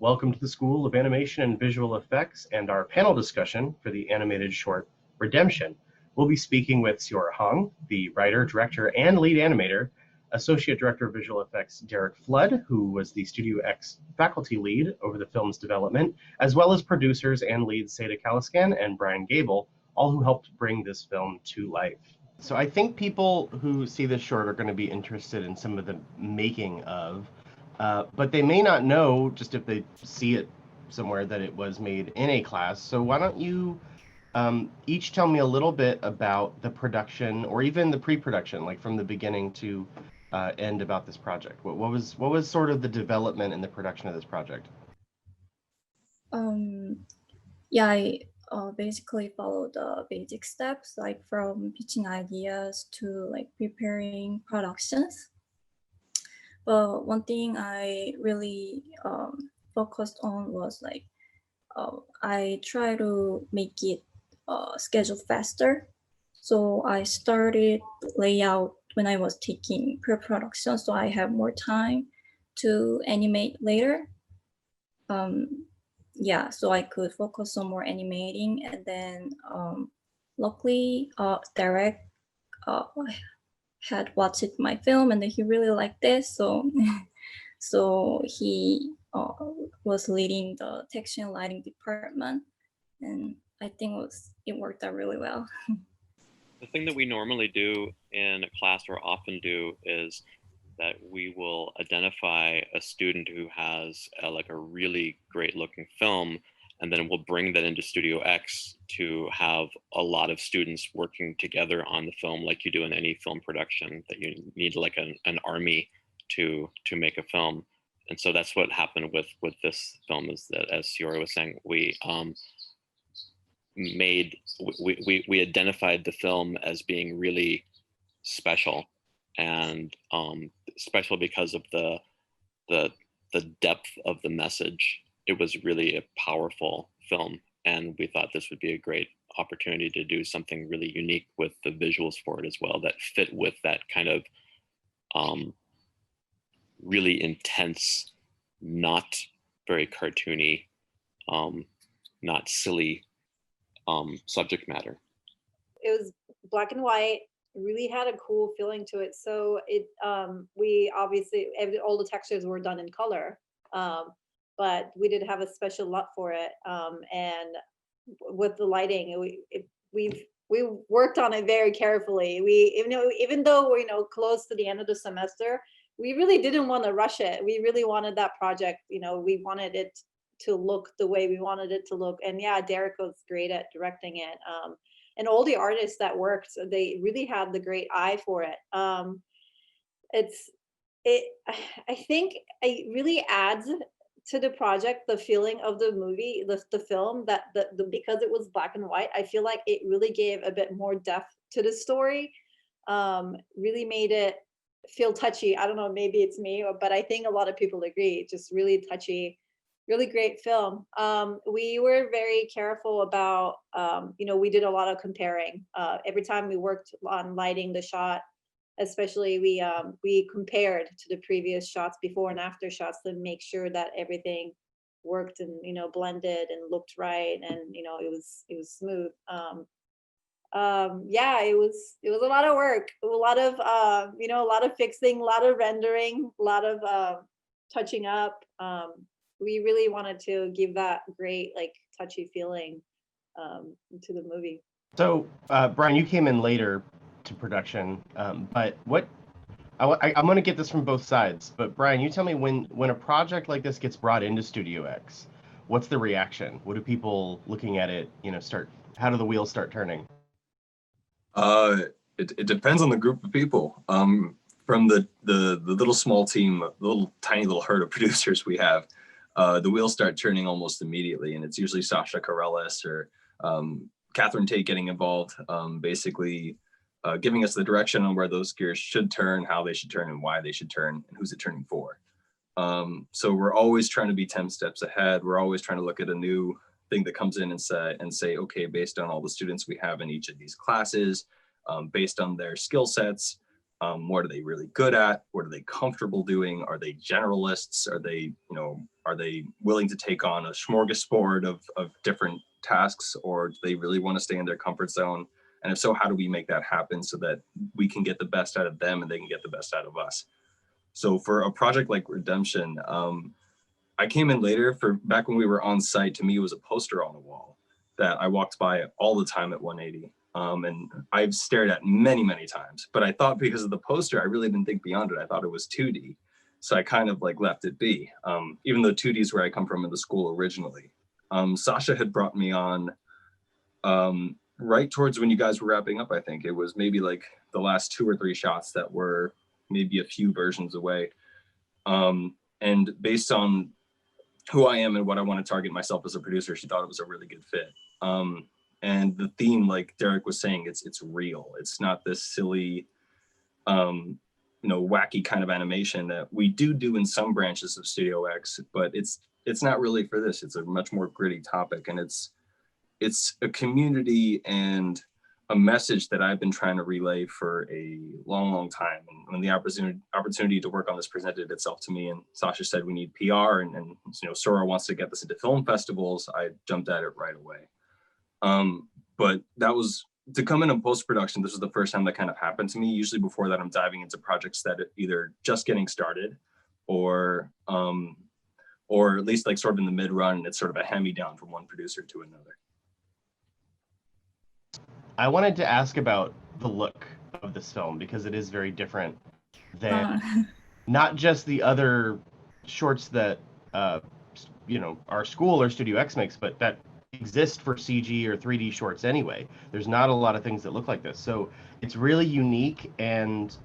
Welcome to the School of Animation and Visual Effects and our panel discussion for the animated short Redemption. We'll be speaking with Seora Hong, the writer, director, and lead animator, Associate Director of Visual Effects Derek Flood, who was the Studio X faculty lead over the film's development, as well as producers and leads Seda Caliskan and Brian Gabel, all who helped bring this film to life. So I think people who see this short are going to be interested in some of the making of, but they may not know, just if they see it somewhere, that it was made in a class. So why don't you each tell me a little bit about the production, or even the pre-production, like from the beginning to end, about this project. What was sort of the development and the production of this project? Yeah, I basically follow the basic steps, like from pitching ideas to like preparing productions. But one thing I really focused on was like I try to make it schedule faster. So I started layout when I was taking pre-production, so I have more time to animate later. Yeah, so I could focus on more animating, and then luckily Derek had watched my film and then he really liked this, so so he was leading the texture and lighting department, and I think it worked out really well. The thing that we normally do in a class, or often do, is that we will identify a student who has like a really great looking film, and then we'll bring that into Studio X to have a lot of students working together on the film, like you do in any film production, that you need like an army to make a film. And so that's what happened with this film, is that, as Seora was saying, we identified the film as being really special, and special because of the depth of the message. It was really a powerful film, and we thought this would be a great opportunity to do something really unique with the visuals for it as well, that fit with that kind of really intense, not very cartoony, not silly subject matter. It was black and white, really had a cool feeling to it. So it we obviously, all the textures were done in color, but we did have a special LUT for it, and with the lighting, we worked on it very carefully. Even though we're close to the end of the semester, we really didn't want to rush it. We really wanted that project, we wanted it to look the way we wanted it to look. And yeah, Derek was great at directing it. And all the artists that worked, they really had the great eye for it. I think it really adds to the project the feeling of the movie, the film, that because it was black and white, I feel like it really gave a bit more depth to the story. Really made it feel touchy. I don't know, maybe it's me, but I think a lot of people agree. Just really touchy, really great film. We were very careful about, we did a lot of comparing. Every time we worked on lighting the shot, especially, we compared to the previous shots, before and after shots, to make sure that everything worked and blended and looked right, and it was smooth. Yeah, it was a lot of work, a lot of a lot of fixing, a lot of rendering, a lot of touching up. We really wanted to give that great, like, touchy feeling to the movie. So Brian, you came in later to production, but I'm going to get this from both sides, but Brian, you tell me, when a project like this gets brought into Studio X, what's the reaction? What do people looking at it, how do the wheels start turning? It depends on the group of people. From the little small team, the tiny little herd of producers we have, the wheels start turning almost immediately, and it's usually Sasha Carellis or Catherine Tate getting involved, basically giving us the direction on where those gears should turn, how they should turn, and why they should turn, and who's it turning for. So we're always trying to be 10 steps ahead. We're always trying to look at a new thing that comes in and say, okay, based on all the students we have in each of these classes, based on their skill sets, What are they really good at? What are they comfortable doing? Are they generalists? Are they, are they willing to take on a smorgasbord of different tasks, or do they really want to stay in their comfort zone? And if so, how do we make that happen so that we can get the best out of them and they can get the best out of us? So for a project like Redemption, I came in later. For back when we were on site, to me, it was a poster on the wall that I walked by all the time at 180. And I've stared at many, many times, but I thought because of the poster, I really didn't think beyond it. I thought it was 2D. So I kind of like left it be, even though 2D is where I come from in the school originally. Sasha had brought me on right towards when you guys were wrapping up. I think it was maybe like the last 2 or 3 shots that were maybe a few versions away. And based on who I am and what I want to target myself as a producer, she thought it was a really good fit. And the theme, like Derek was saying, it's real. It's not this silly, wacky kind of animation that we do in some branches of Studio X, but it's not really for this. It's a much more gritty topic, and it's a community and a message that I've been trying to relay for a long, long time. And when the opportunity to work on this presented itself to me, and Sasha said we need PR, and Seora wants to get this into film festivals, I jumped at it right away. But that was, to come in post-production, this was the first time that kind of happened to me. Usually before that, I'm diving into projects that are either just getting started or at least like sort of in the mid-run, and it's sort of a hand-me-down from one producer to another. I wanted to ask about the look of this film, because it is very different than not just the other shorts that our school or Studio X makes, but that exist for CG or 3D shorts anyway. There's not a lot of things that look like this, so it's really unique. And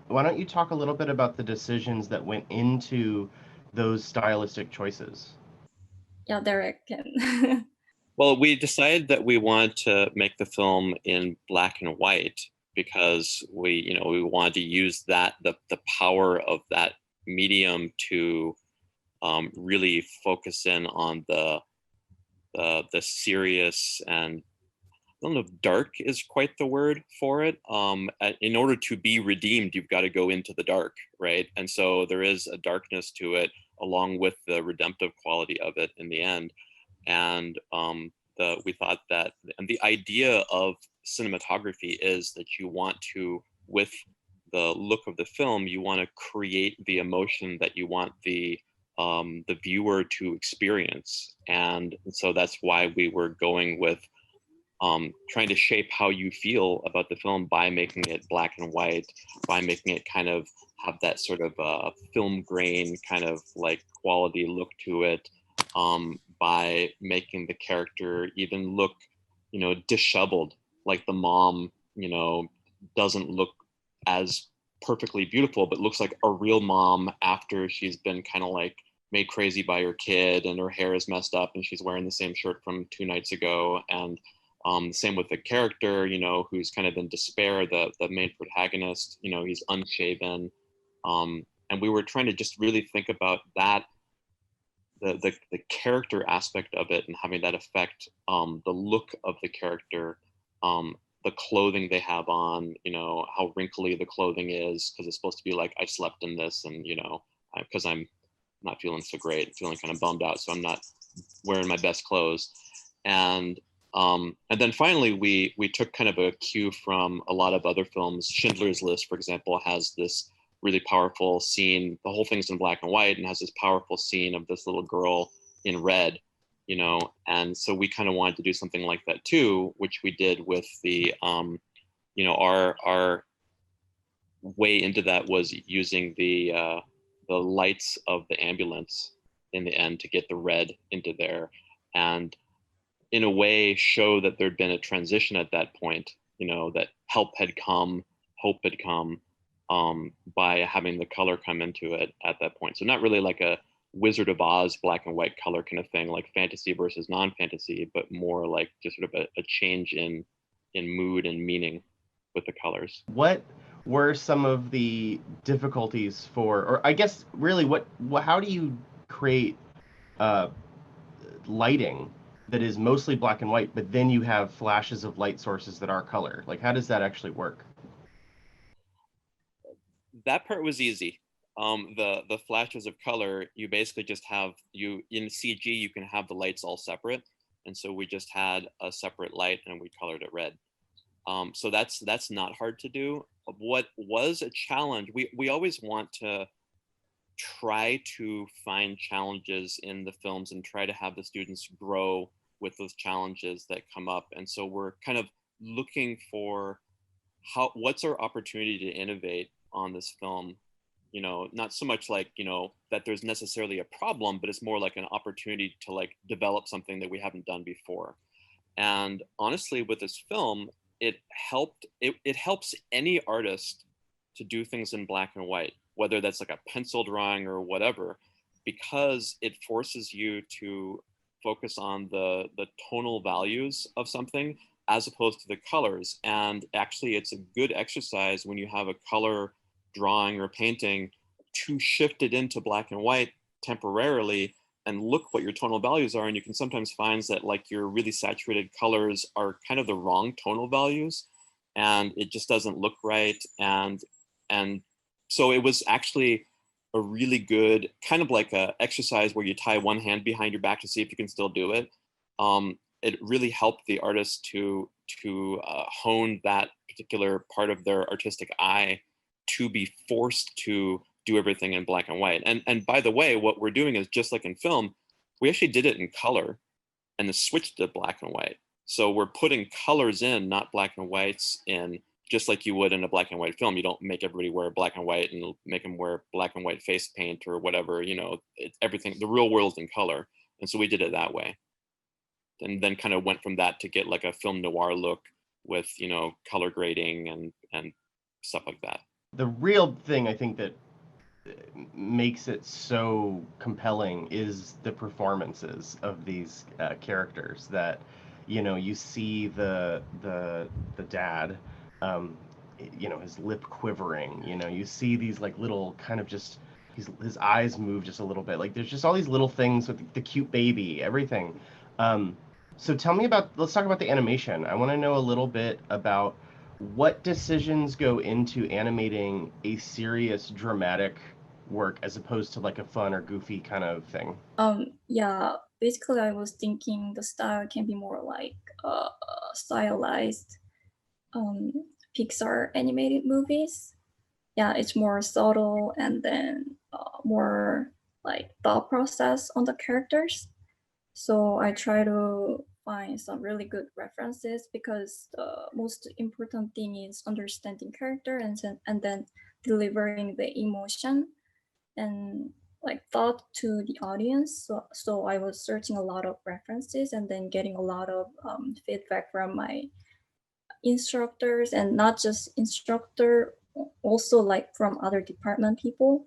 why don't you talk a little bit about the decisions that went into those stylistic choices? Yeah, Derek can. Well, we decided that we wanted to make the film in black and white because we wanted to use that the power of that medium to really focus in on the serious, and I don't know if dark is quite the word for it. In order to be redeemed, you've got to go into the dark, right? And so there is a darkness to it, along with the redemptive quality of it in the end. And we thought that, and the idea of cinematography is that you want to, with the look of the film, you want to create the emotion that you want the viewer to experience. And so that's why we were going with trying to shape how you feel about the film by making it black and white, by making it kind of have that sort of film grain kind of like quality look to it, by making the character even look, disheveled, like the mom, doesn't look as perfectly beautiful, but looks like a real mom after she's been kind of like made crazy by her kid, and her hair is messed up and she's wearing the same shirt from 2 nights ago. And same with the character, who's kind of in despair, the main protagonist, he's unshaven. And we were trying to just really think about that, the character aspect of it, and having that affect the look of the character, the clothing they have on, how wrinkly the clothing is, because it's supposed to be like, I slept in this, and because I'm not feeling so great, feeling kind of bummed out, so I'm not wearing my best clothes. And then finally we took kind of a cue from a lot of other films. Schindler's List, for example, has this really powerful scene. The whole thing's in black and white and has this powerful scene of this little girl in red, and so we kind of wanted to do something like that too, which we did with the our way into that was using the lights of the ambulance in the end to get the red into there, and in a way show that there'd been a transition at that point, that help had come, hope had come, by having the color come into it at that point. So not really like a Wizard of Oz black and white color kind of thing, like fantasy versus non-fantasy, but more like just sort of a change in mood and meaning with the colors. What were some of the difficulties or I guess really how do you create lighting that is mostly black and white, but then you have flashes of light sources that are color? Like, how does that actually work? That part was easy. The flashes of color, you basically just have, in CG, you can have the lights all separate. And so we just had a separate light and we colored it red. So that's not hard to do. What was a challenge, we always want to try to find challenges in the films and try to have the students grow with those challenges that come up. And so we're kind of looking for what's our opportunity to innovate on this film. You know, not so much like, you know, that there's necessarily a problem, but it's more like an opportunity to like develop something that we haven't done before. And honestly, with this film, it helps any artist to do things in black and white, whether that's like a pencil drawing or whatever, because it forces you to focus on the tonal values of something as opposed to the colors. And actually, it's a good exercise when you have a color drawing or painting to shift it into black and white temporarily and look what your tonal values are. And you can sometimes find that like your really saturated colors are kind of the wrong tonal values and it just doesn't look right. And so it was actually a really good kind of like a exercise where you tie one hand behind your back to see if you can still do it. It really helped the artist to hone that particular part of their artistic eye to be forced to do everything in black and white. And by the way, what we're doing is just like in film, we actually did it in color and then switched to black and white. So we're putting colors in, not black and whites in, just like you would in a black and white film. You don't make everybody wear black and white and make them wear black and white face paint or whatever, you know, everything, the real world's in color. And so we did it that way. And then kind of went from that to get like a film noir look with, you know, color grading and stuff like that. The real thing I think that makes it so compelling is the performances of these characters. That, you know, you see the dad, you know, his lip quivering, you know, you see these like little kind of just his eyes move just a little bit, like there's just all these little things with the cute baby, everything. So tell me let's talk about the animation. I want to know a little bit about what decisions go into animating a serious dramatic work as opposed to like a fun or goofy kind of thing. Yeah, basically I was thinking the style can be more like stylized Pixar animated movies. Yeah, it's more subtle and then more like thought process on the characters. So I try to find some really good references because the most important thing is understanding character and then delivering the emotion and like thought to the audience. So I was searching a lot of references and then getting a lot of feedback from my instructors, and not just instructor, also like from other department people,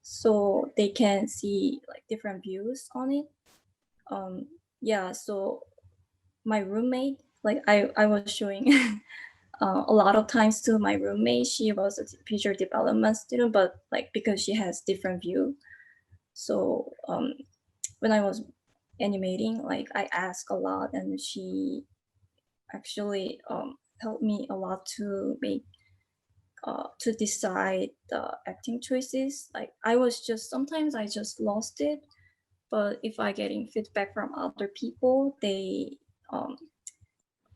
so they can see like different views on it. Yeah, so my roommate, like I was showing a lot of times to my roommate. She was a feature development student, but like because she has different view. So when I was animating, like I asked a lot, and she actually helped me a lot to make to decide the acting choices. Like sometimes I just lost it, but if I getting feedback from other people, they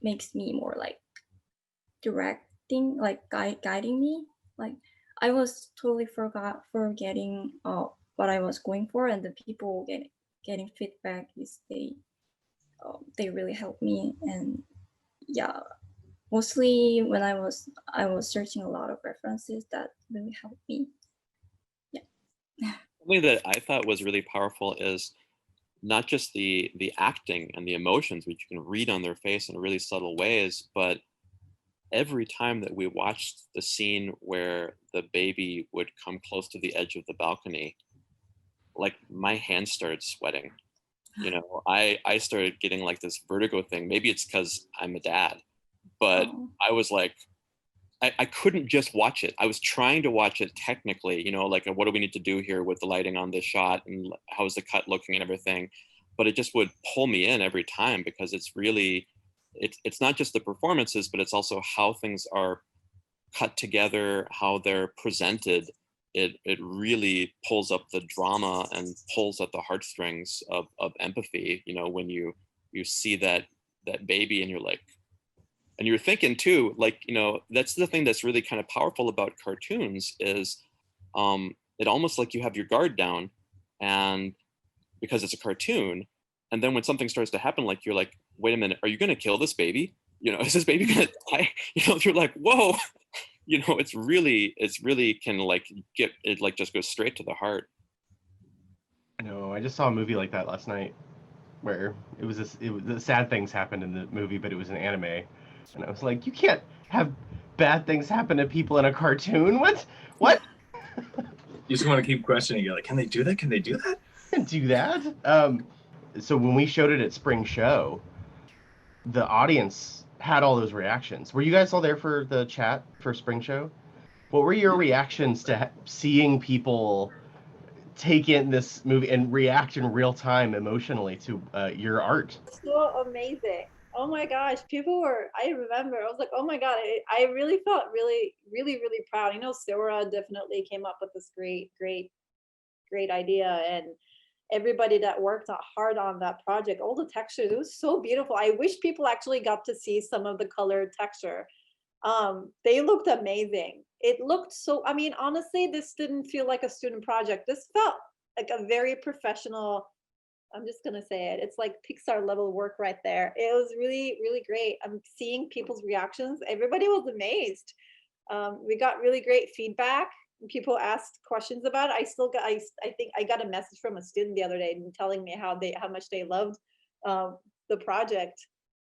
makes me more like directing, like guiding me. Like I was totally forgetting what I was going for, and the people getting feedback is they really helped me. And yeah, mostly when I was searching a lot of references that really helped me. Yeah. Something that I thought was really powerful is not just the acting and the emotions, which you can read on their face in really subtle ways, but every time that we watched the scene where the baby would come close to the edge of the balcony, like my hands started sweating. You know, I started getting like this vertigo thing. Maybe it's because I'm a dad, but I was like, I couldn't just watch it. I was trying to watch it technically, you know, like what do we need to do here with the lighting on this shot and how is the cut looking and everything. But it just would pull me in every time because it's really, it's not just the performances, but it's also how things are cut together, how they're presented, it really pulls up the drama and pulls at the heartstrings of empathy. You know, when you see that baby and you're like, and you're thinking too, like, you know, that's the thing that's really kind of powerful about cartoons is it almost like you have your guard down, and because it's a cartoon, and then when something starts to happen, like you're like, wait a minute, are you going to kill this baby? You know, is this baby going to die? You know, you're like, whoa. You know, it's really can like get it, like just goes straight to the heart. No, I just saw a movie like that last night, where the sad things happened in the movie, but it was an anime, and I was like, you can't have bad things happen to people in a cartoon. What? You just want to keep questioning. You're like, can they do that? Can they do that? Do that? So when we showed it at Spring Show, the audience had all those reactions. Were you guys all there for the chat for Spring Show? What were your reactions to seeing people take in this movie and react in real time emotionally to your art? So amazing. Oh my gosh, people were, I remember, I was like, oh my God, I really felt really, really, really proud. You know, Seora definitely came up with this great idea, and everybody that worked hard on that project, all the textures, it was so beautiful. I wish people actually got to see some of the colored texture. They looked amazing. It looked so, I mean, honestly, this didn't feel like a student project. This felt like a very professional, I'm just gonna say it. It's like Pixar level work right there. It was really, really great. I'm seeing people's reactions. Everybody was amazed. We got really great feedback. People asked questions about it. I think I got a message from a student the other day telling me how much they loved the project.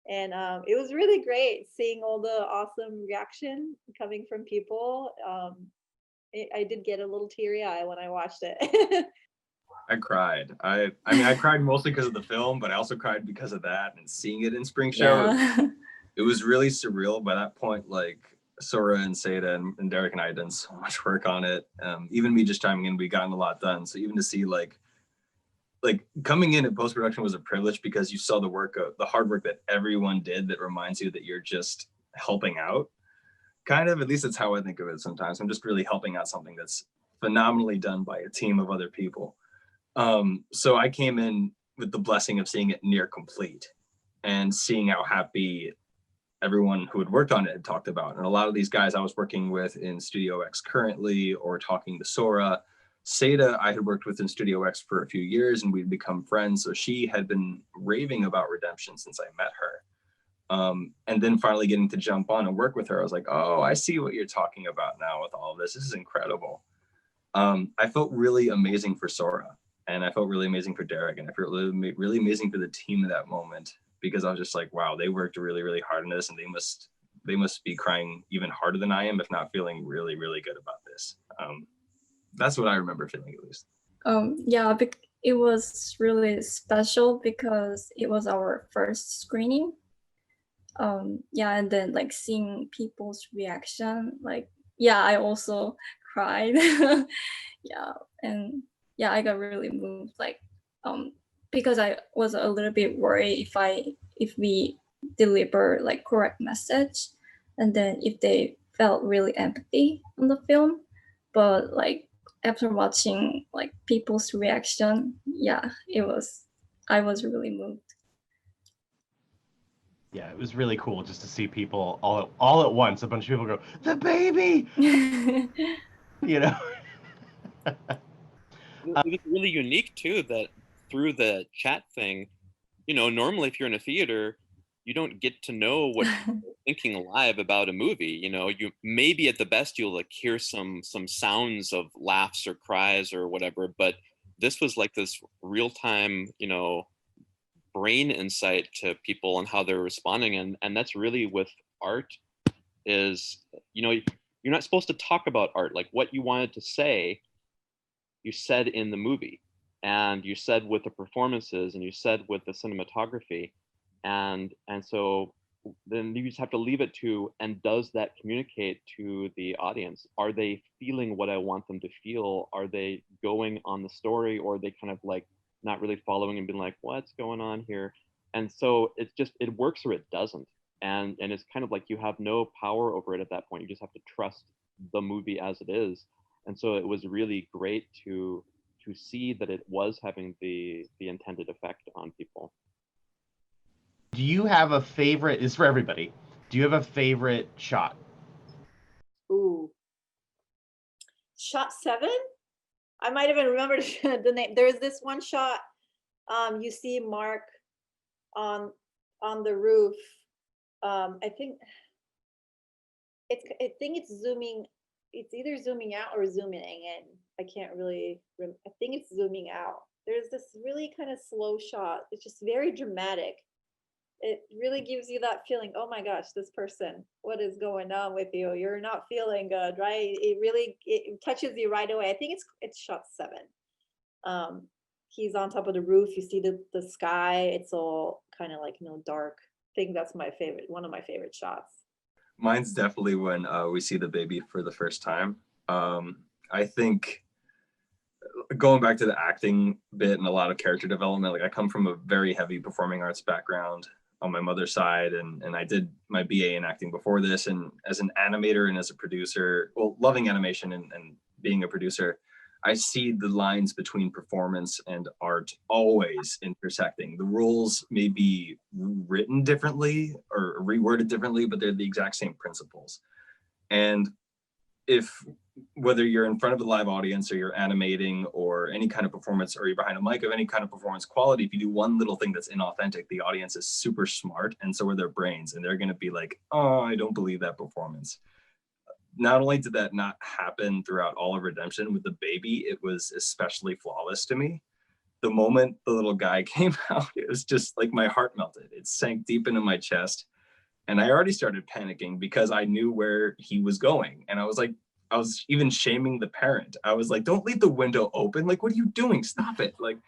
And it was really great seeing all the awesome reaction coming from people. I did get a little teary eye when I watched it. I cried. I mean, I cried mostly because of the film, but I also cried because of that and seeing it in Spring Show. Yeah. It was really surreal by that point. Like Sora and Seda and Derek and I had done so much work on it. Even me just chiming in, we gotten a lot done. So even to see like coming in at post-production was a privilege, because you saw the hard work that everyone did that reminds you that you're just helping out. Kind of, at least that's how I think of it sometimes. I'm just really helping out something that's phenomenally done by a team of other people. So I came in with the blessing of seeing it near complete and seeing how happy everyone who had worked on it had talked about. And a lot of these guys I was working with in Studio X currently, or talking to Sora. Seda, I had worked with in Studio X for a few years and we'd become friends. So she had been raving about Redemption since I met her. And then finally getting to jump on and work with her, I was like, oh, I see what you're talking about now with all of this. This is incredible. I felt really amazing for Sora, and I felt really amazing for Derek, and I felt really amazing for the team at that moment, because I was just like, wow, they worked really, really hard on this, and they must be crying even harder than I am, if not feeling really, really good about this. That's what I remember feeling, at least. Yeah, it was really special because it was our first screening. Yeah, and then like seeing people's reaction, like, yeah, I also cried. Yeah, and yeah, I got really moved, like, because I was a little bit worried if we deliver like correct message, and then if they felt really empathy on the film. But like after watching like people's reaction, yeah, I was really moved. Yeah, it was really cool just to see people all at once. A bunch of people go, the baby, you know. It was really unique too that through the chat thing, you know, normally if you're in a theater, you don't get to know what people are thinking live about a movie. You know, you maybe at the best you'll like hear some sounds of laughs or cries or whatever, but this was like this real time, you know, brain insight to people and how they're responding. And that's really with art is, you know, you're not supposed to talk about art. Like what you wanted to say, you said in the movie, and you said with the performances, and you said with the cinematography. And so then you just have to leave it to, and does that communicate to the audience? Are they feeling what I want them to feel? Are they going on the story, or are they kind of like not really following and being like, what's going on here? And so it's just, it works or it doesn't. and it's kind of like you have no power over it at that point. You just have to trust the movie as it is. And so it was really great to see that it was having the intended effect on people. Do you have a favorite? This is for everybody. Do you have a favorite shot? Ooh. Shot 7? I might even remember the name. There's this one shot. You see Mark on the roof. I think it's zooming. It's either zooming out or zooming in. I can't really. I think it's zooming out. There's this really kind of slow shot. It's just very dramatic. It really gives you that feeling, oh my gosh, this person, what is going on with you? You're not feeling good, right? It touches you right away. I think it's shot 7. He's on top of the roof. You see the sky. It's all kind of like, dark. I think that's one of my favorite shots. Mine's definitely when we see the baby for the first time. I think going back to the acting bit and a lot of character development, like I come from a very heavy performing arts background on my mother's side, and I did my BA in acting before this, and as an animator and as a producer, well, loving animation and being a producer, I see the lines between performance and art always intersecting. The rules may be written differently or reworded differently, but they're the exact same principles. And whether you're in front of a live audience or you're animating or any kind of performance, or you're behind a mic of any kind of performance quality, if you do one little thing that's inauthentic, the audience is super smart, and so are their brains, and they're going to be like, oh, I don't believe that performance. Not only did that not happen throughout all of Redemption, with the baby, it was especially flawless to me. The moment the little guy came out, it was just like my heart melted. It sank deep into my chest. And I already started panicking because I knew where he was going. And I was even shaming the parent. I was like, don't leave the window open. Like, what are you doing? Stop it. Like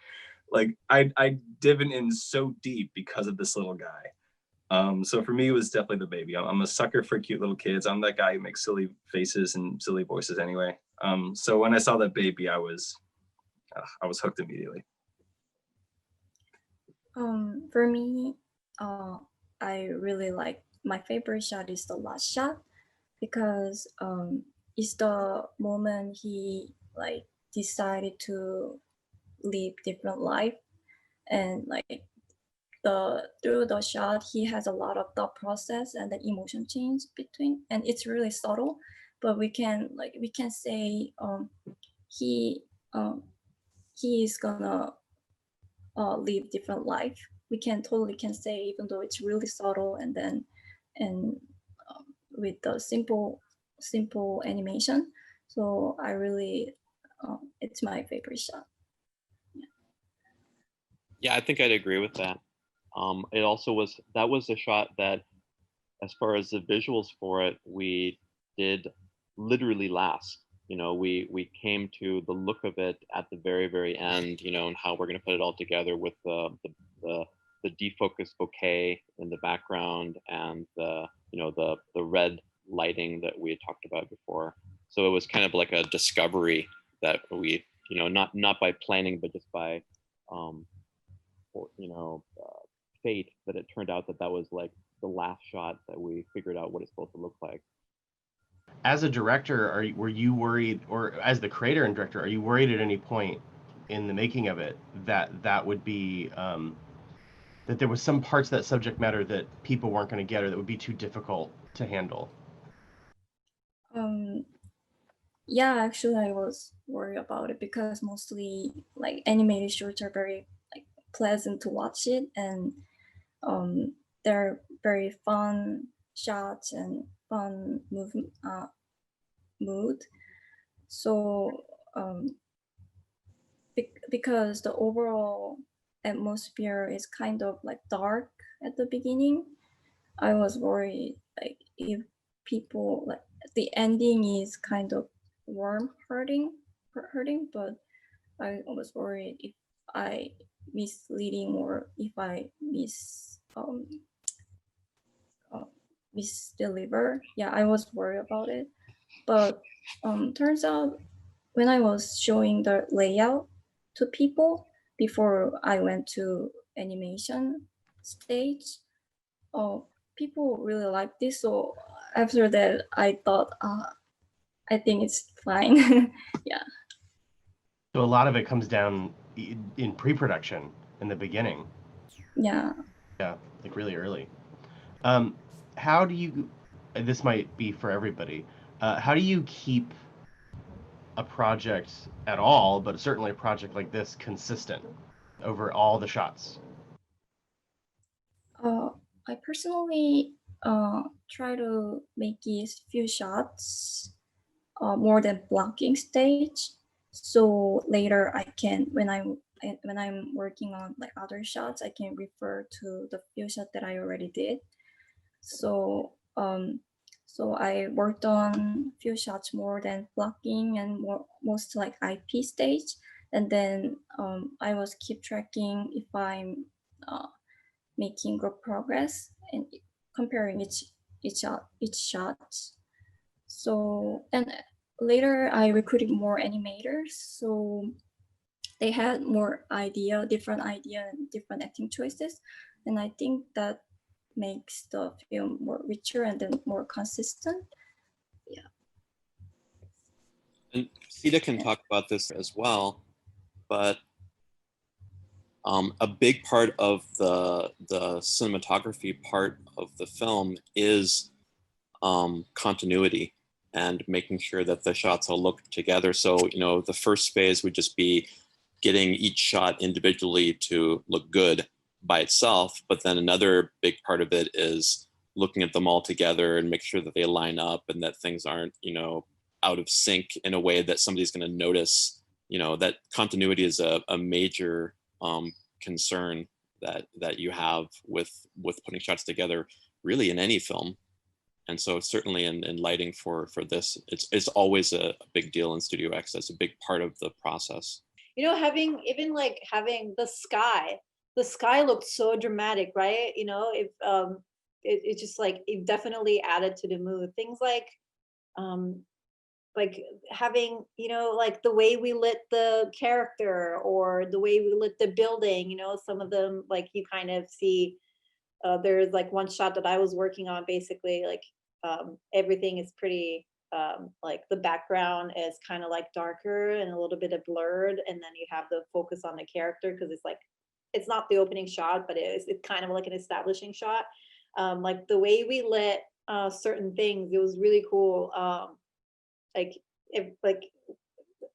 I divin in so deep because of this little guy. So for me, it was definitely the baby. I'm a sucker for cute little kids. I'm that guy who makes silly faces and silly voices anyway. So when I saw that baby, I was hooked immediately. For me, I really like, my favorite shot is the last shot, because it's the moment he like decided to live different life, and like through the shot he has a lot of thought process and the emotion change between, and it's really subtle, but we can say he is gonna live different life. We can say, even though it's really subtle, and with the simple animation. So I really it's my favorite shot. Yeah, I think I'd agree with that. It also was a shot that, as far as the visuals for it, we did literally last. We came to the look of it at the very, very end, and how we're going to put it all together with the defocused bouquet in the background, and the red lighting that we had talked about before. So it was kind of like a discovery that we, not by planning, but just by fate, that it turned out that was like the last shot that we figured out what it's supposed to look like. As a director, were you worried, or as the creator and director, are you worried at any point in the making of it that would be that there was some parts of that subject matter that people weren't going to get, or that would be too difficult to handle? Yeah, actually I was worried about it, because mostly like animated shorts are very like pleasant to watch it, and they're very fun shots and fun mood. So because the overall atmosphere is kind of like dark at the beginning, I was worried like if people, like the ending is kind of warm hurting, but I was worried if I misleading, or if I misdeliver. Yeah, I was worried about it. But turns out when I was showing the layout to people before I went to animation stage, people really like this. So after that, I thought, I think it's fine. Yeah. So a lot of it comes down in pre-production in the beginning. Yeah. Yeah, like really early. How do you, this might be for everybody, how do you keep a project at all, but certainly a project like this, consistent over all the shots? I personally try to make these few shots more than blocking stage. So later I can, when I'm working on like other shots, I can refer to the few shot that I already did. So so I worked on few shots more than blocking and most like IP stage, and then I was keep tracking if I'm making good progress and comparing each shot. So and later I recruited more animators, so they had more different idea and different acting choices, and I think that makes the film more richer and then more consistent. Yeah. And Seda can talk about this as well, but a big part of the cinematography part of the film is continuity and making sure that the shots all look together. So, the first phase would just be getting each shot individually to look good by itself. But then another big part of it is looking at them all together and make sure that they line up and that things aren't, out of sync in a way that somebody's going to notice. That continuity is a major concern that you have with putting shots together, really, in any film. And so certainly in lighting for this, it's always a big deal in Studio X. That's a big part of the process. Having the sky looked so dramatic, right? It just like, it definitely added to the mood. Things like having, like the way we lit the character or the way we lit the building, some of them, like you kind of see, there's like one shot that I was working on, basically like everything is pretty, like the background is kind of like darker and a little bit of blurred, and then you have the focus on the character because it's like, it's not the opening shot, but it's kind of like an establishing shot. Like the way we lit certain things, it was really cool.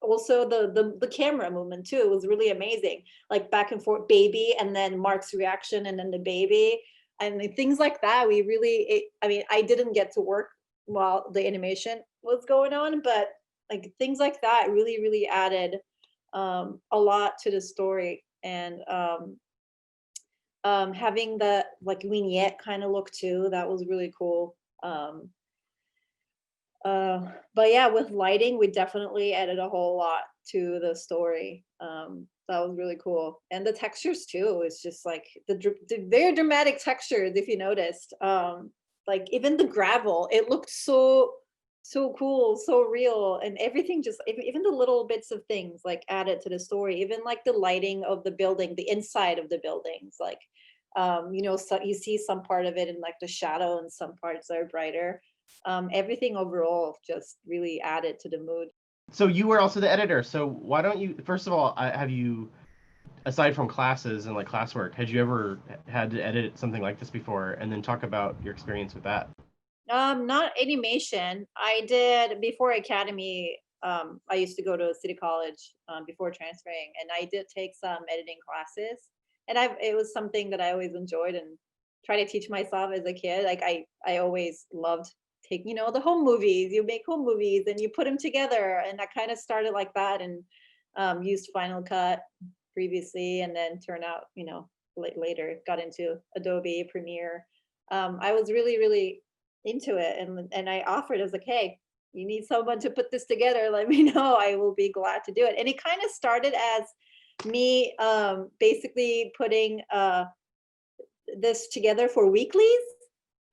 Also the camera movement too, it was really amazing, like back and forth, baby, and then Mark's reaction, and then the baby, and things like that. We really, I didn't get to work while the animation was going on, but like things like that really added a lot to the story. And having the like vignette kind of look too, that was really cool. But yeah, with lighting, we definitely added a whole lot to the story. That was really cool. And the textures too, it's just like the very dramatic textures, if you noticed. Like even the gravel, it looked so cool, so real, and everything, just even the little bits of things like added to the story. Even like the lighting of the building, the inside of the buildings, like so you see some part of it in like the shadow and some parts are brighter. Everything overall just really added to the mood. So you were also the editor. So why don't you, first of all, have you, aside from classes and like classwork, had you ever had to edit something like this before? And then talk about your experience with that. Not animation. I did before academy. I used to go to City College before transferring, and I did take some editing classes. And it was something that I always enjoyed and try to teach myself as a kid. Like I always loved taking, the home movies. You make home movies and you put them together, and I kind of started like that, and used Final Cut previously, and then turned out, later got into Adobe Premiere. I was really into it, and I offered. I was like, hey, you need someone to put this together, let me know. I will be glad to do it. And it kind of started as me basically putting this together for weeklies,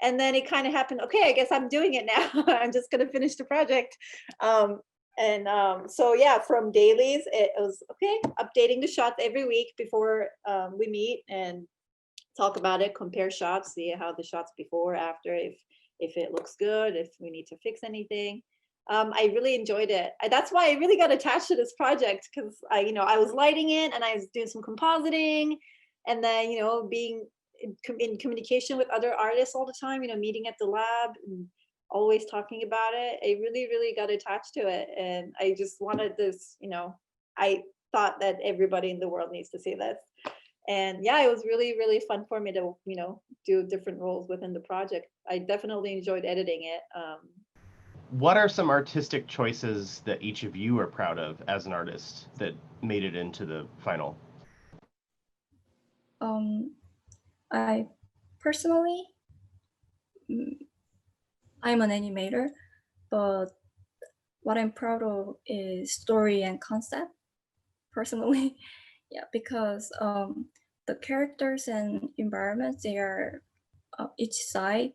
and then it kind of happened, okay, I guess I'm doing it now. I'm just going to finish the project. So yeah, from dailies, it was okay, updating the shots every week before we meet, and talk about it, compare shots, see how the shots before, after, if it looks good, if we need to fix anything. I really enjoyed it. That's why I really got attached to this project, because I was lighting it and I was doing some compositing, and then being in communication with other artists all the time, meeting at the lab and always talking about it. I really, really got attached to it, and I just wanted this. I thought that everybody in the world needs to see this, and yeah, it was really, really fun for me to do different roles within the project. I definitely enjoyed editing it. What are some artistic choices that each of you are proud of as an artist that made it into the final? I personally, I'm an animator, but what I'm proud of is story and concept, personally. Yeah, because the characters and environments, they are each side,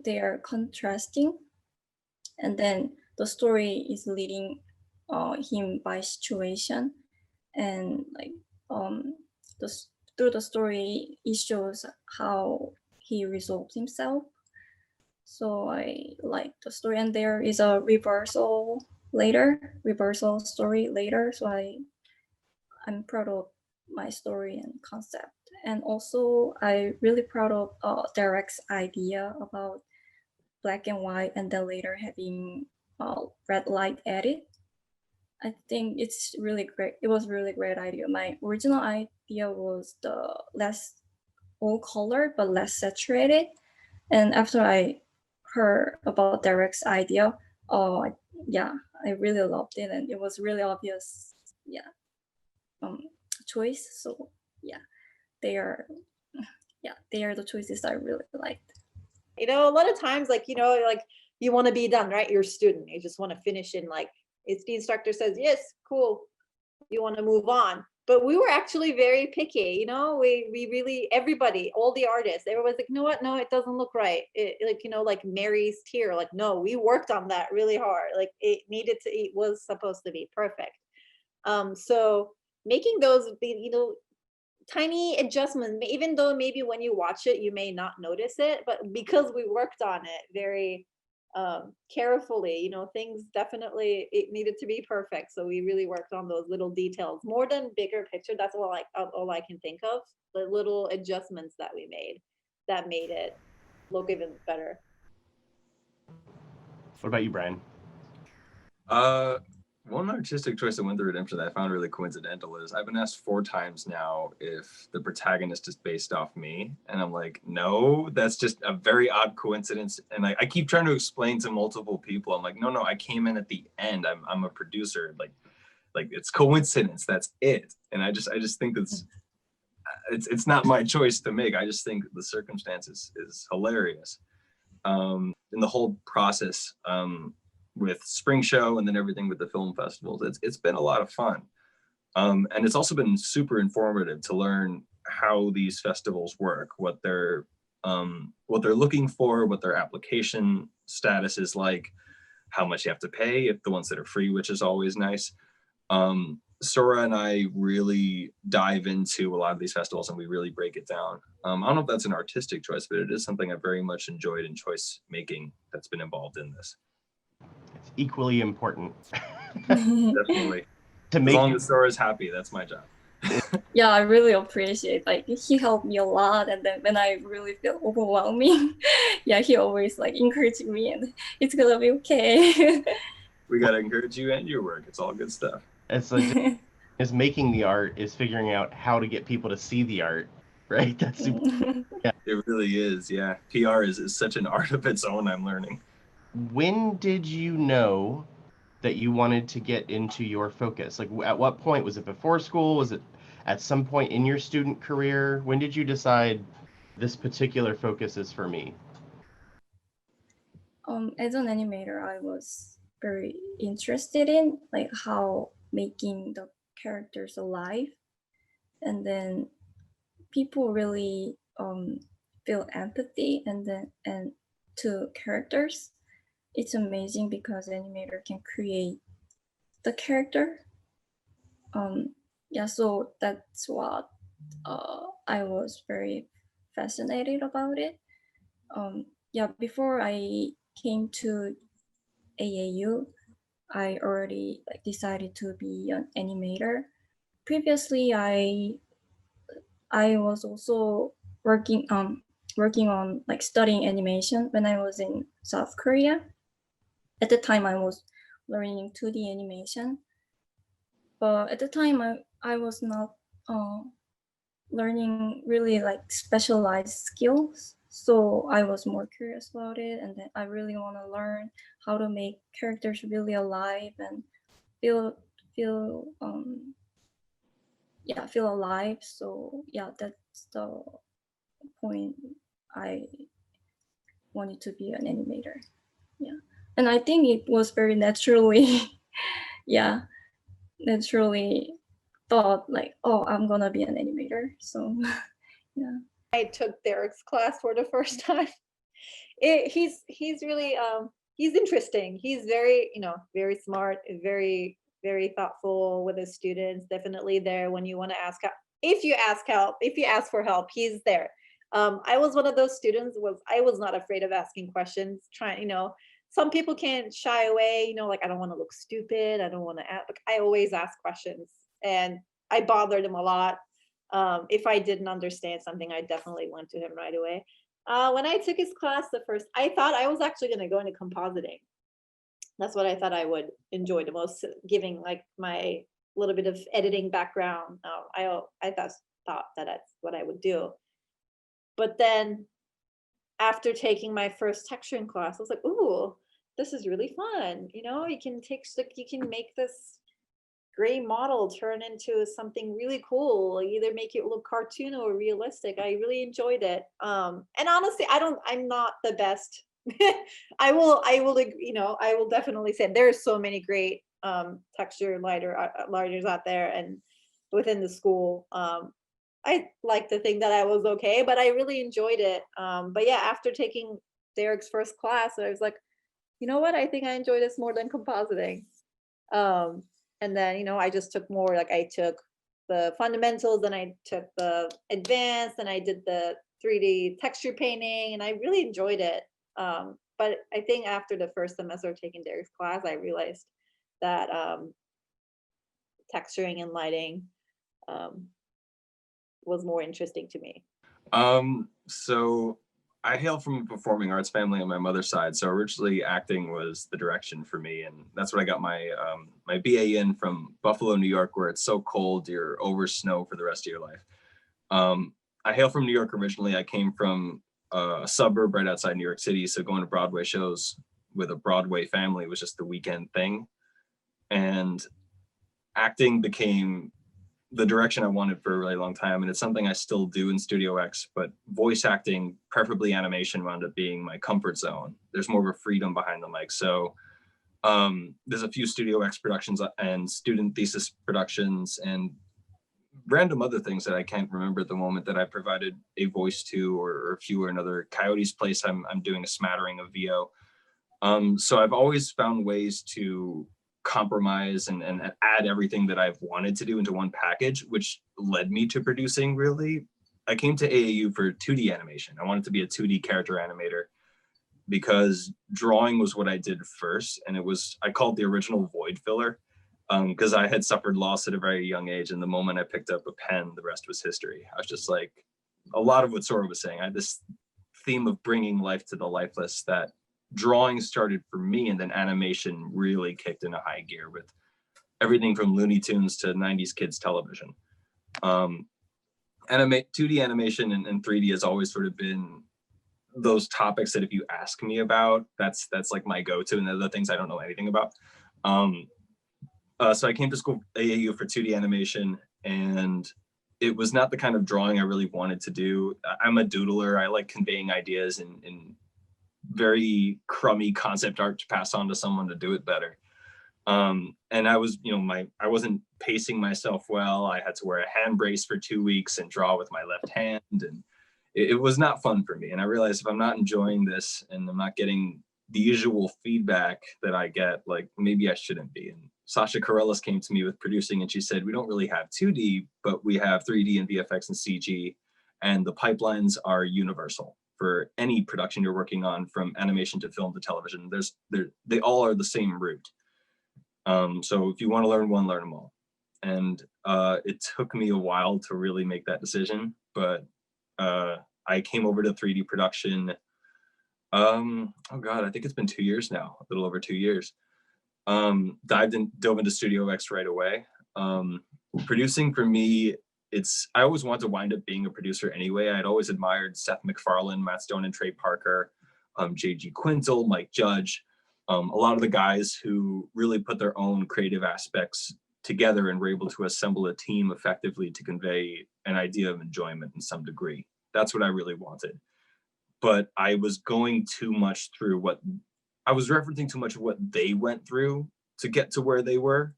they are contrasting, and then the story is leading him by situation, and like through the story, it shows how he resolves himself. So I like the story, and there is a reversal story later. So I'm proud of my story and concept. And also I really proud of Derek's idea about black and white, and then later having red light edit. I think it's really great. It was really great idea. My original idea was the less all color but less saturated. And after I heard about Derek's idea, yeah, I really loved it, and it was really obvious, choice. So yeah, they are the choices I really liked. A lot of times, like you want to be done, right? You're a student, you just want to finish in, like, if the instructor says yes, cool, you want to move on. But we were actually very picky, we really, everybody, all the artists, everyone's like, what, no, it doesn't look right. Like Mary's tear, like, no, we worked on that really hard. Like, it was supposed to be perfect. So making those, tiny adjustments, even though maybe when you watch it, you may not notice it, but because we worked on it very carefully, things definitely, it needed to be perfect. So we really worked on those little details more than bigger picture. That's all I can think of, the little adjustments that we made that made it look even better. What about you, Brian? One artistic choice that went through Redemption that I found really coincidental is I've been asked 4 times now if the protagonist is based off me. And I'm like, no, that's just a very odd coincidence. And I keep trying to explain to multiple people. I'm like, no, I came in at the end. I'm a producer. Like it's coincidence. That's it. And I just think it's not my choice to make. I just think the circumstances is hilarious. In the whole process, with Spring Show and then everything with the film festivals, it's been a lot of fun, and it's also been super informative to learn how these festivals work, what they're looking for, what their application status is like, how much you have to pay, if the ones that are free, which is always nice. Seora and I really dive into a lot of these festivals and we really break it down. I don't know if that's an artistic choice, but it is something I very much enjoyed in choice making that's been involved in this. It's equally important. Definitely. To as make long as Seora's happy, that's my job. Yeah, I really appreciate, like, he helped me a lot, and then when I really feel overwhelming, yeah, he always like encouraged me, and it's gonna be okay. We gotta encourage you and your work. It's all good stuff. It's like is making the art is figuring out how to get people to see the art, right? That's super. Yeah. It really is. Yeah, PR is such an art of its own. I'm learning. When did you know that you wanted to get into your focus? Like, at what point? Was it before school? Was it at some point in your student career? When did you decide this particular focus is for me? As an animator, I was very interested in like how making the characters alive, and then people really feel empathy and to characters. It's amazing because animator can create the character. Yeah, so that's what I was very fascinated about it. Yeah, before I came to AAU, I already like decided to be an animator. Previously, I was also working on like studying animation when I was in South Korea. At the time, I was learning 2D animation, but at the time, I was not learning really like specialized skills. So I was more curious about it, and then I really want to learn how to make characters really alive and feel feel feel alive. So yeah, that's the point. I wanted to be an animator. Yeah, and I think it was very naturally, yeah, naturally thought like, oh, I'm gonna be an animator. So yeah. I took Derek's class for the first time. He's really he's interesting. He's very, you know, very smart, very thoughtful with his students. Definitely there when you want to ask help. If you ask help, if you ask for help, he's there. I was one of those students I was not afraid of asking questions. Trying, you know, some people can't shy away. You know, like I don't want to look stupid. I don't want to ask. Like, I always ask questions, and I bothered him a lot. If I didn't understand something, I definitely went to him right away. When I took his class I thought I was actually going to go into compositing. That's what I thought I would enjoy the most, giving like my little bit of editing background. I thought that that's what I would do. But then after taking my first texturing class, I was like, ooh, this is really fun. You know, you can you can make this gray model turn into something really cool, either make it look cartoon or realistic. I really enjoyed it. And honestly, I'm not the best. I will, you know, I will definitely say there's so many great texture lighters out there and within the school. I like to think that I was okay, but I really enjoyed it. But yeah, after taking Derek's first class, I was like, you know what? I think I enjoy this more than compositing. And then, you know, I just took more, like I took the fundamentals, then I took the advanced, and I did the 3D texture painting, and I really enjoyed it. But I think after the first semester of taking Derek's class, I realized that texturing and lighting was more interesting to me. So I hail from a performing arts family on my mother's side. So originally acting was the direction for me. And that's what I got my my BA in from Buffalo, New York, where it's so cold, you're over snow for the rest of your life. I hail from New York originally. I came from a suburb right outside New York City. So going to Broadway shows with a Broadway family was just the weekend thing. And acting became the direction I wanted for a really long time. And it's something I still do in Studio X, but voice acting, preferably animation, wound up being my comfort zone. There's more of a freedom behind the mic. So there's a few Studio X productions and student thesis productions and random other things that I can't remember at the moment that I provided a voice to, or a few, or another Coyote's Place. I'm doing a smattering of VO. So I've always found ways to compromise and add everything that I've wanted to do into one package, which led me to producing. Really, I came to AAU for 2D animation. I wanted to be a 2D character animator because drawing was what I did first, and it was, I called the original void filler, because I had suffered loss at a very young age, and the moment I picked up a pen, the rest was history. I was just like, a lot of what Seora was saying, I had this theme of bringing life to the lifeless, that drawing started for me, and then animation really kicked into high gear with everything from Looney Tunes to 90s kids television. 2D animation and 3D has always sort of been those topics that if you ask me about, that's like my go-to, and the things I don't know anything about. So I came to school AAU for 2D animation, and it was not the kind of drawing I really wanted to do. I'm a doodler. I like conveying ideas in very crummy concept art to pass on to someone to do it better. And I was, you know, I wasn't pacing myself well. I had to wear a hand brace for 2 weeks and draw with my left hand, and it was not fun for me. And I realized if I'm not enjoying this and I'm not getting the usual feedback that I get, like maybe I shouldn't be. And Sasha Corellis came to me with producing, and she said, we don't really have 2D, but we have 3D and VFX and CG, and the pipelines are universal for any production you're working on, from animation to film to television. They all are the same route. So if you want to learn one, learn them all. And it took me a while to really make that decision, but I came over to 3D production. Oh God, I think it's been 2 years now, a little over 2 years. Dove into Studio X right away. Producing for me, I always wanted to wind up being a producer anyway. I'd always admired Seth MacFarlane, Matt Stone, and Trey Parker, J.G. Quintel, Mike Judge, a lot of the guys who really put their own creative aspects together and were able to assemble a team effectively to convey an idea of enjoyment in some degree. That's what I really wanted. But I was going too much through I was referencing too much of what they went through to get to where they were.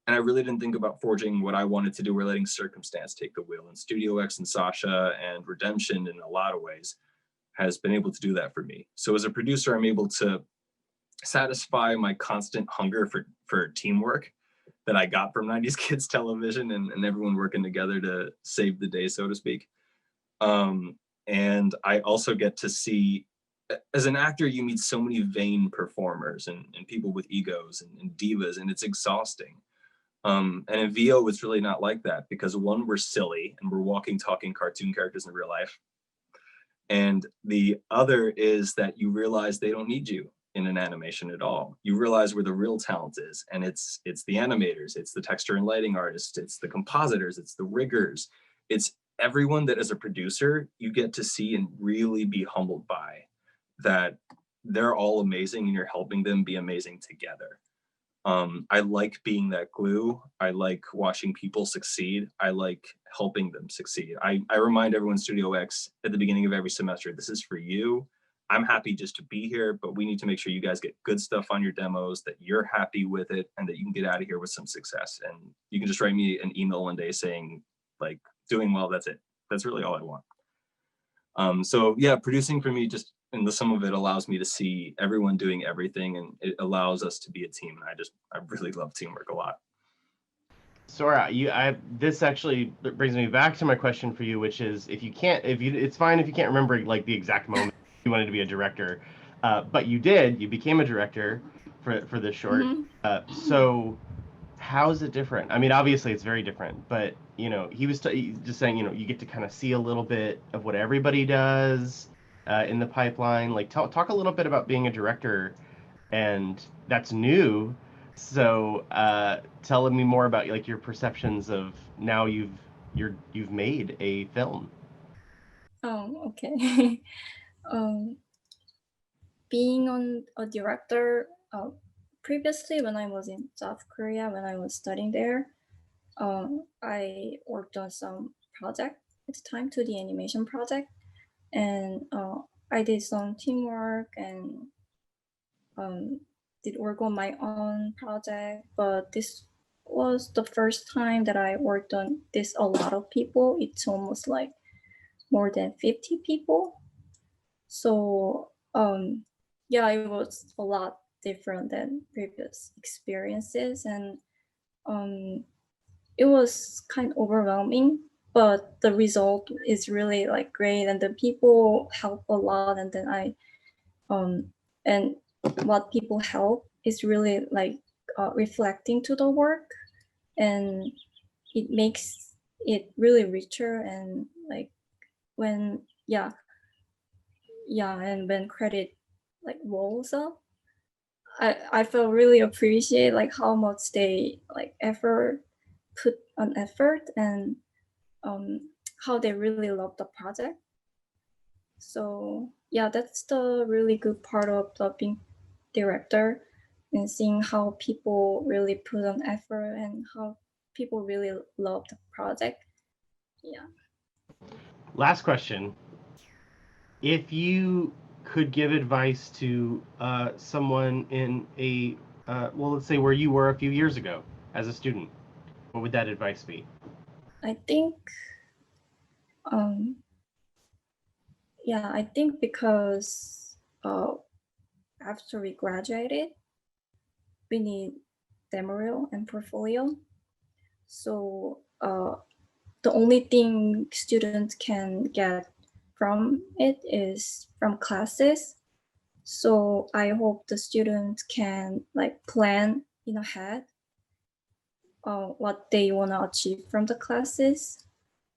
And I really didn't think about forging what I wanted to do, or letting circumstance take the wheel. And Studio X and Sasha and Redemption, in a lot of ways, has been able to do that for me. So as a producer, I'm able to satisfy my constant hunger for teamwork that I got from 90s Kids television and everyone working together to save the day, so to speak. And I also get to see, as an actor, you meet so many vain performers and people with egos and divas, and it's exhausting. And in VO, it's really not like that, because one, we're silly and we're walking, talking cartoon characters in real life. And the other is that you realize they don't need you in an animation at all. You realize where the real talent is, and it's the animators, it's the texture and lighting artists, it's the compositors, it's the riggers, it's everyone that as a producer you get to see and really be humbled by, that they're all amazing and you're helping them be amazing together. I like being that glue. I like watching people succeed. I like helping them succeed. I remind everyone in Studio X at the beginning of every semester, this is for you. I'm happy just to be here, but we need to make sure you guys get good stuff on your demos, that you're happy with it, and that you can get out of here with some success. And you can just write me an email one day saying, like, doing well, that's it. That's really all I want. So yeah, producing for me, just in the sum of it, allows me to see everyone doing everything, and it allows us to be a team. And I really love teamwork a lot. Seora, this actually brings me back to my question for you, which is, it's fine if you can't remember like the exact moment you wanted to be a director, but you became a director for this short. Mm-hmm. So how's it different? I mean, obviously it's very different, but he was just saying, you get to kind of see a little bit of what everybody does in the pipeline. Like, talk a little bit about being a director, and that's new. So tell me more about like your perceptions of now you've made a film. Oh, okay. Being a director, previously when I was in South Korea, when I was studying there, I worked on some project at the time, 2D animation project, and I did some teamwork and did work on my own project. But this was the first time that I worked on this a lot of people. It's almost like more than 50 people. So yeah, it was a lot different than previous experiences, and it was kind of overwhelming, but the result is really like great, and the people help a lot, and then and what people help is really like reflecting to the work, and it makes it really richer. And like when and when credit like rolls up, I feel really appreciate like how much they like put an effort, and how they really love the project. So yeah, that's the really good part of the being director, and seeing how people really put an effort and how people really love the project. Yeah. Last question. If you could give advice to someone in well, let's say where you were a few years ago as a student, what would that advice be? I think I think because after we graduated, we need demo reel and portfolio. So the only thing students can get from it is from classes. So I hope the students can like plan in ahead what they want to achieve from the classes.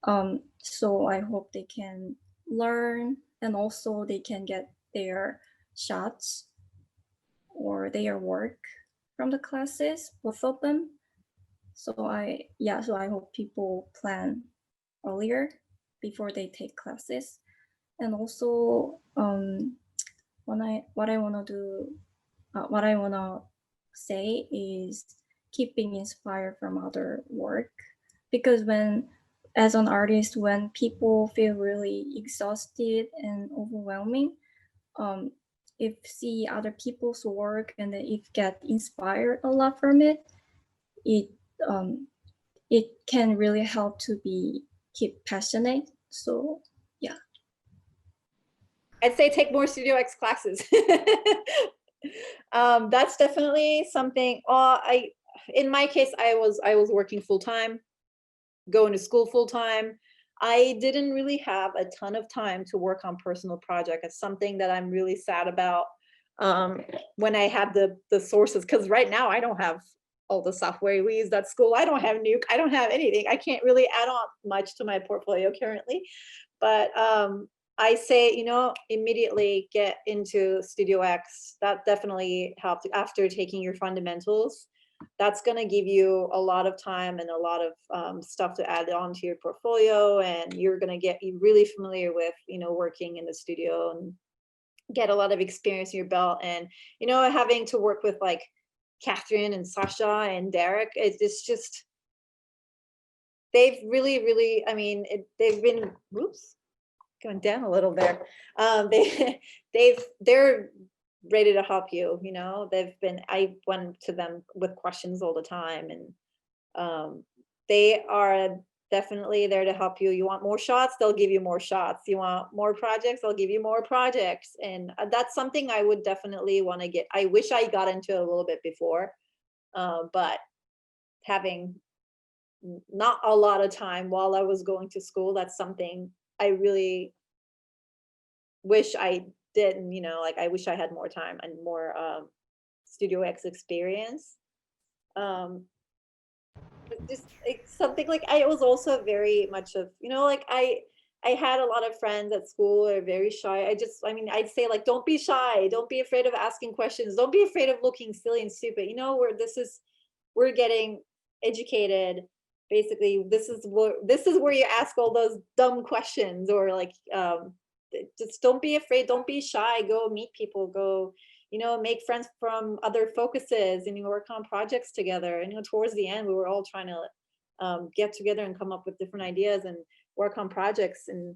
So I hope they can learn, and also they can get their shots or their work from the classes, both of them. So I hope people plan earlier before they take classes. And also what I want to say is keep being inspired from other work, because as an artist, when people feel really exhausted and overwhelming, if see other people's work and if get inspired a lot from it, it can really help to keep passionate. So yeah. I'd say take more Studio X classes. That's definitely something. In my case, I was working full time, going to school full time. I didn't really have a ton of time to work on personal projects. It's something that I'm really sad about. When I had the sources, because right now I don't have all the software we used at school. I don't have Nuke. I don't have anything. I can't really add on much to my portfolio currently. But I say, immediately get into Studio X. That definitely helped after taking your fundamentals. That's going to give you a lot of time and a lot of stuff to add on to your portfolio. And you're going to get really familiar with, working in the studio and get a lot of experience in your belt. And, having to work with like Catherine and Sasha and Derek, it's just, they've really, they've been, whoops, going down a little there. They're ready to help you. I went to them with questions all the time, and they are definitely there to help you. You want more shots, they'll give you more shots. You want more projects, they'll give you more projects. And that's something I would definitely want to get. I wish I got into it a little bit before, but having not a lot of time while I was going to school, that's something I really wish I did. And, I wish I had more time and more Studio X experience. Just something like I was also very much of, I had a lot of friends at school who are very shy. I'd say like, don't be shy. Don't be afraid of asking questions. Don't be afraid of looking silly and stupid. We're getting educated. Basically, this is where you ask all those dumb questions, or like, just don't be afraid. Don't be shy. Go meet people. Go, make friends from other focuses, and work on projects together. And towards the end, we were all trying to get together and come up with different ideas and work on projects, and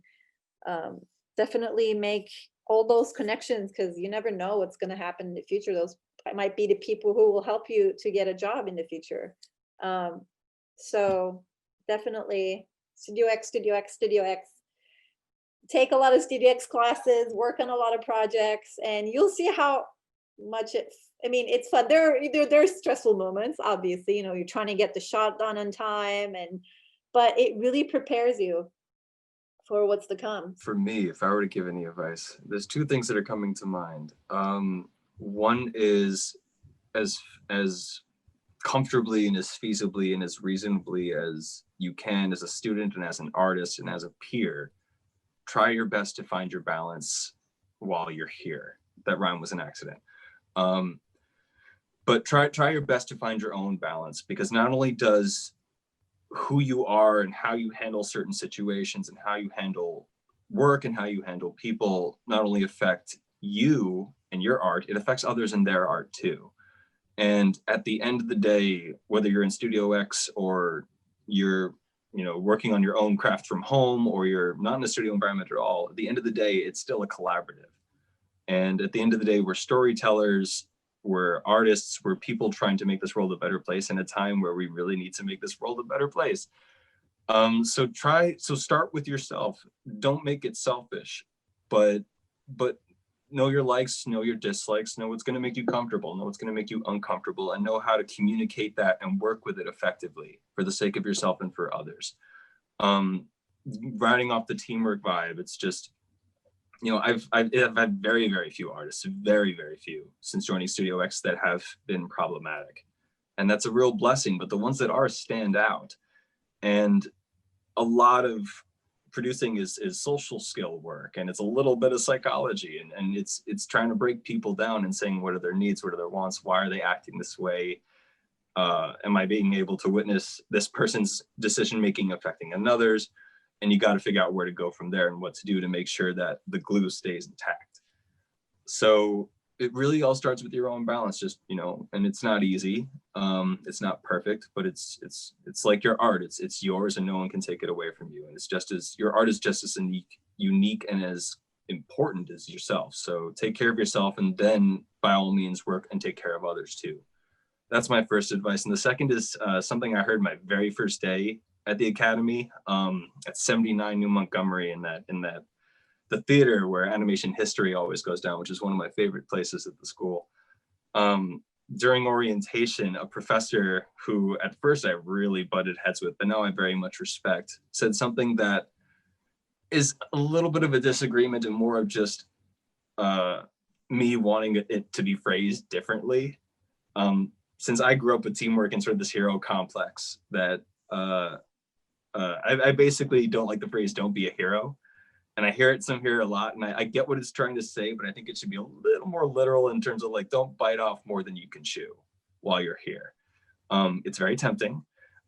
definitely make all those connections, because you never know what's going to happen in the future. Those might be the people who will help you to get a job in the future. So definitely Studio X. Take a lot of Studio X classes, work on a lot of projects, and you'll see how much it's fun. There's stressful moments, obviously, you're trying to get the shot done on time, but it really prepares you for what's to come. For me, if I were to give any advice, there's two things that are coming to mind. One is as comfortably and as feasibly and as reasonably as you can as a student and as an artist and as a peer, try your best to find your balance while you're here. That rhyme was an accident. But try your best to find your own balance, because not only does who you are and how you handle certain situations and how you handle work and how you handle people not only affect you and your art, it affects others and their art too. And at the end of the day, whether you're in Studio X or you're working on your own craft from home, or you're not in a studio environment at all, at the end of the day, it's still a collaborative. And at the end of the day, we're storytellers, we're artists, we're people trying to make this world a better place in a time where we really need to make this world a better place. So start with yourself. Don't make it selfish, but know your likes, know your dislikes, know what's going to make you comfortable, know what's going to make you uncomfortable, and know how to communicate that and work with it effectively for the sake of yourself and for others. Riding off the teamwork vibe, it's just, you know, I've had very, very few artists, very, very few since joining Studio X that have been problematic. And that's a real blessing, but the ones that are stand out. And a lot of producing is social skill work, and it's a little bit of psychology, and it's trying to break people down and saying, what are their needs, what are their wants, why are they acting this way? Am I being able to witness this person's decision making affecting another's? And you got to figure out where to go from there and what to do to make sure that the glue stays intact. So it really all starts with your own balance, just, you know, and it's not easy. It's not perfect, but it's like your art. It's yours and no one can take it away from you. And it's just as, your art is just as unique and as important as yourself. So take care of yourself, and then by all means work and take care of others too. That's my first advice. And the second is something I heard my very first day at the Academy at 79 New Montgomery, in the theater where animation history always goes down, which is one of my favorite places at the school. During orientation, a professor who at first I really butted heads with, but now I very much respect, said something that is a little bit of a disagreement and more of just me wanting it to be phrased differently. Since I grew up with teamwork and sort of this hero complex, that I basically don't like the phrase "don't be a hero." And I hear it here a lot, and I get what it's trying to say, but I think it should be a little more literal in terms of like, don't bite off more than you can chew while you're here. It's very tempting.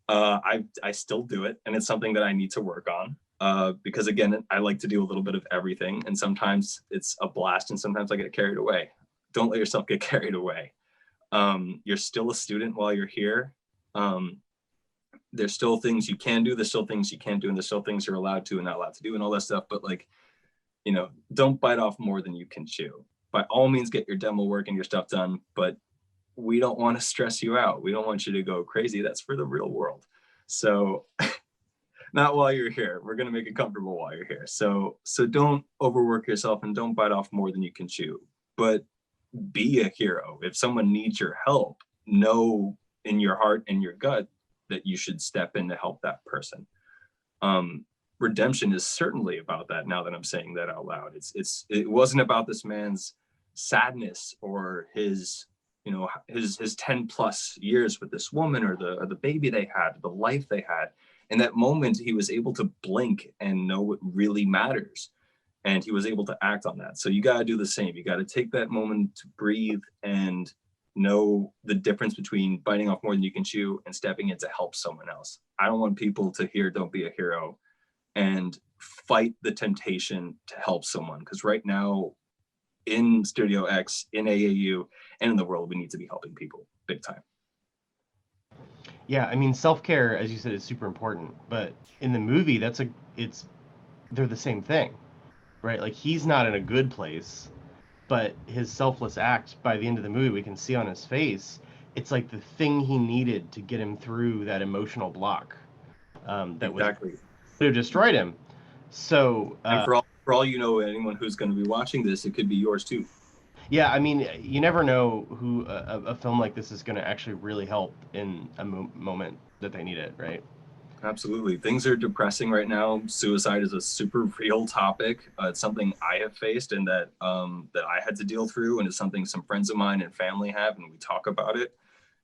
I still do it, and it's something that I need to work on because, again, I like to do a little bit of everything, and sometimes it's a blast, and sometimes I get carried away. Don't let yourself get carried away. You're still a student while you're here. There's still things you can do, there's still things you can't do, and there's still things you're allowed to and not allowed to do and all that stuff. But like, you know, don't bite off more than you can chew. By all means, get your demo work and your stuff done, but we don't want to stress you out. We don't want you to go crazy. That's for the real world. So not while you're here. We're going to make it comfortable while you're here. So don't overwork yourself and don't bite off more than you can chew, but be a hero. If someone needs your help, know in your heart and your gut that you should step in to help that person. Redemption is certainly about that. Now that I'm saying that out loud, it wasn't about this man's sadness or his 10 plus years with this woman, or the baby they had, the life they had. In that moment, he was able to blink and know what really matters, and he was able to act on that. So you got to do the same. You got to take that moment to breathe and know the difference between biting off more than you can chew and stepping in to help someone else. I don't want people to hear "don't be a hero" and fight the temptation to help someone, because right now in Studio X, in AAU, and in the world, we need to be helping people big time. Yeah, I mean, self-care, as you said, is super important, but in the movie, they're the same thing, right? Like, he's not in a good place, but his selfless act, by the end of the movie, we can see on his face, it's like the thing he needed to get him through that emotional block that Exactly. would have destroyed him. So and for all you know, anyone who's going to be watching this, it could be yours too. yeah, I mean, you never know who a film like this is going to actually really help in a moment that they need it, right? Absolutely. Things are depressing right now. Suicide is a super real topic. It's something I have faced and that I had to deal through, and it's something some friends of mine and family have, and we talk about it.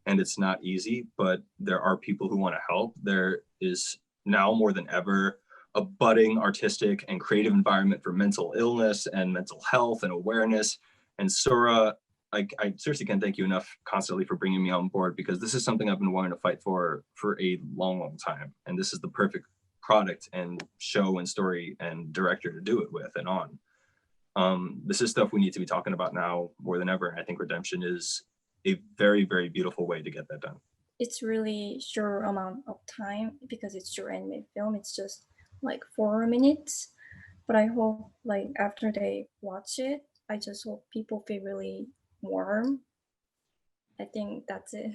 And it's not easy, but there are people who want to help. There is now more than ever a budding artistic and creative environment for mental illness and mental health and awareness. And Seora, I seriously can't thank you enough constantly for bringing me on board, because this is something I've been wanting to fight for a long, long time. And this is the perfect product and show and story and director to do it with and on. This is stuff we need to be talking about now more than ever. And I think Redemption is a very, very beautiful way to get that done. It's really short amount of time because it's short animated film. It's just like 4 minutes. But I hope like after they watch it, I just hope people feel really warm. I think that's it.